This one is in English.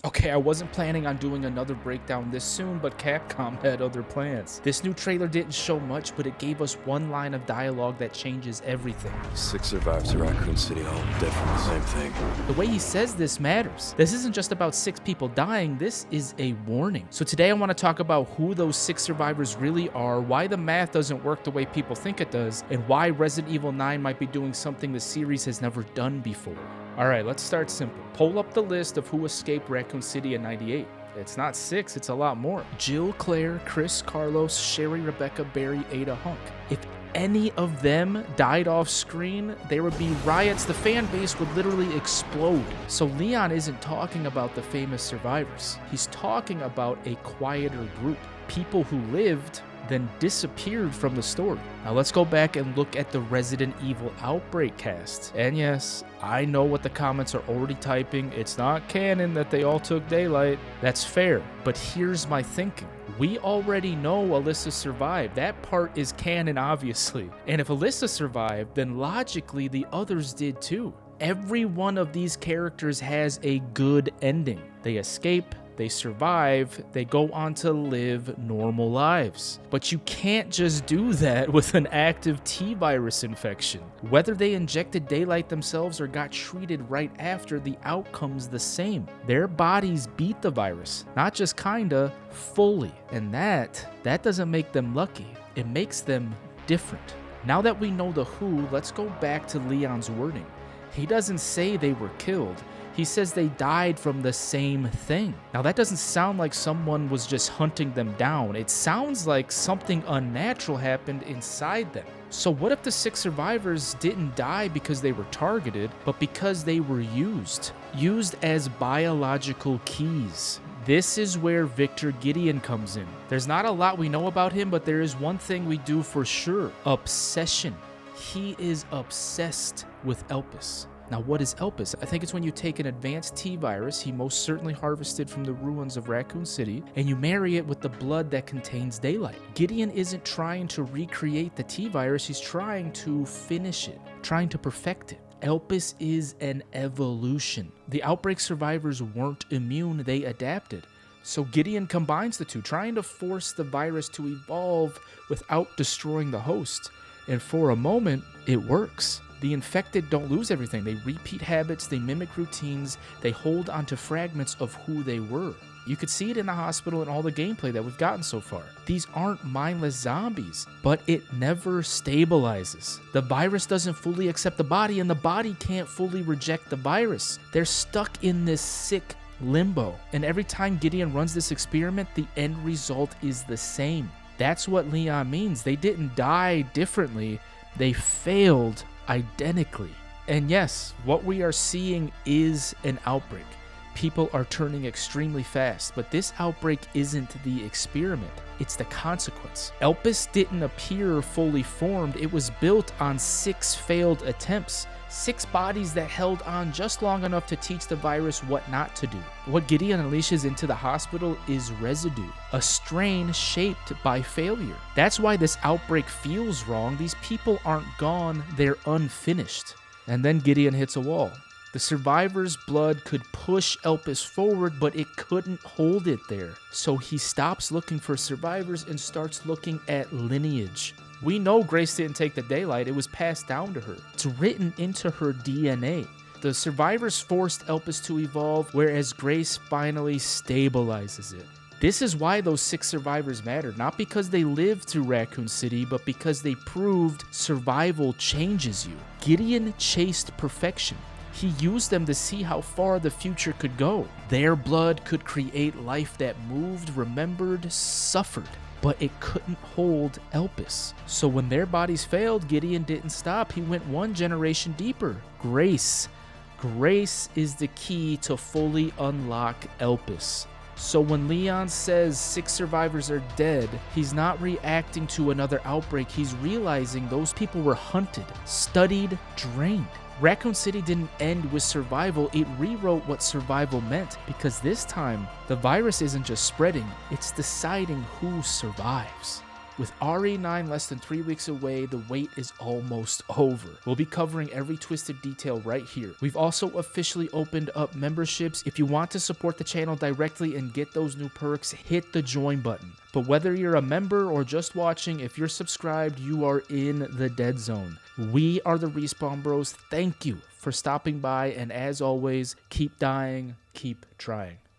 Okay, I wasn't planning on doing another breakdown this soon, but Capcom had other plans. This new trailer didn't show much, but it gave us one line of dialogue that changes everything. 6 survivors of Raccoon City home, dead from the same thing. The way he says this matters. This isn't just about 6 people dying, this is a warning. So today I want to talk about who those 6 survivors really are, why the math doesn't work the way people think it does, and why Resident Evil 9 might be doing something the series has never done before. Alright, let's start simple. Pull up the list of who escaped Raccoon City in '98. It's not 6, it's a lot more. Jill, Claire, Chris, Carlos, Sherry, Rebecca, Barry, Ada, Hunk. If any of them died off screen, there would be riots. The fan base would literally explode. So Leon isn't talking about the famous survivors. He's talking about a quieter group. People who lived, then disappeared from the story. Now let's go back and look at the Resident Evil Outbreak cast. And yes, I know what the comments are already typing. It's not canon that they all took daylight. That's fair, but here's my thinking. We already know Alyssa survived. That part is canon, obviously. And if Alyssa survived, then logically the others did too. Every one of these characters has a good ending. They escape, they survive, they go on to live normal lives. But you can't just do that with an active T-virus infection. Whether they injected daylight themselves or got treated right after, the outcome's the same. Their bodies beat the virus, not just kinda, fully. And that doesn't make them lucky. It makes them different. Now that we know the who, let's go back to Leon's wording. He doesn't say they were killed. He says they died from the same thing. Now that doesn't sound like someone was just hunting them down. It sounds like something unnatural happened inside them. So what if the 6 survivors didn't die because they were targeted, but because they were used as biological keys? This is where Victor Gideon comes in. There's not a lot we know about him, but there is one thing we do for sure: obsession. He is obsessed with Elpis. Now, what is Elpis? I think it's when you take an advanced T-virus he most certainly harvested from the ruins of Raccoon City, and you marry it with the blood that contains daylight. Gideon isn't trying to recreate the T-virus, he's trying to finish it, trying to perfect it. Elpis is an evolution. The Outbreak survivors weren't immune, they adapted. So Gideon combines the two, trying to force the virus to evolve without destroying the host. And for a moment, it works. The infected don't lose everything. They repeat habits, they mimic routines, they hold onto fragments of who they were. You could see it in the hospital and all the gameplay that we've gotten so far. These aren't mindless zombies, but it never stabilizes. The virus doesn't fully accept the body, and the body can't fully reject the virus. They're stuck in this sick limbo. And every time Gideon runs this experiment, the end result is the same. That's what Leon means. They didn't die differently, they failed identically. And yes, what we are seeing is an outbreak. People are turning extremely fast, but this outbreak isn't the experiment, it's the consequence. Elpis didn't appear fully formed, it was built on 6 failed attempts. 6 bodies that held on just long enough to teach the virus what not to do. What Gideon unleashes into the hospital is residue, a strain shaped by failure. That's why this outbreak feels wrong. These people aren't gone, they're unfinished. And then Gideon hits a wall. The survivor's blood could push Elpis forward, but it couldn't hold it there. So he stops looking for survivors and starts looking at lineage. We know Grace didn't take the daylight, it was passed down to her. It's written into her DNA. The survivors forced Elpis to evolve, whereas Grace finally stabilizes it. This is why those 6 survivors mattered, not because they lived through Raccoon City, but because they proved survival changes you. Gideon chased perfection. He used them to see how far the future could go. Their blood could create life that moved, remembered, suffered. But it couldn't hold Elpis. So when their bodies failed, Gideon didn't stop. He went one generation deeper. Grace. Grace is the key to fully unlock Elpis. So when Leon says 6 survivors are dead, he's not reacting to another outbreak. He's realizing those people were hunted, studied, drained. Raccoon City didn't end with survival, it rewrote what survival meant, because this time, the virus isn't just spreading, it's deciding who survives. With RE9 less than 3 weeks away, the wait is almost over. We'll be covering every twisted detail right here. We've also officially opened up memberships. If you want to support the channel directly and get those new perks, hit the join button. But whether you're a member or just watching, if you're subscribed, you are in the dead zone. We are the Respawn Bros. Thank you for stopping by, and as always, keep dying, keep trying.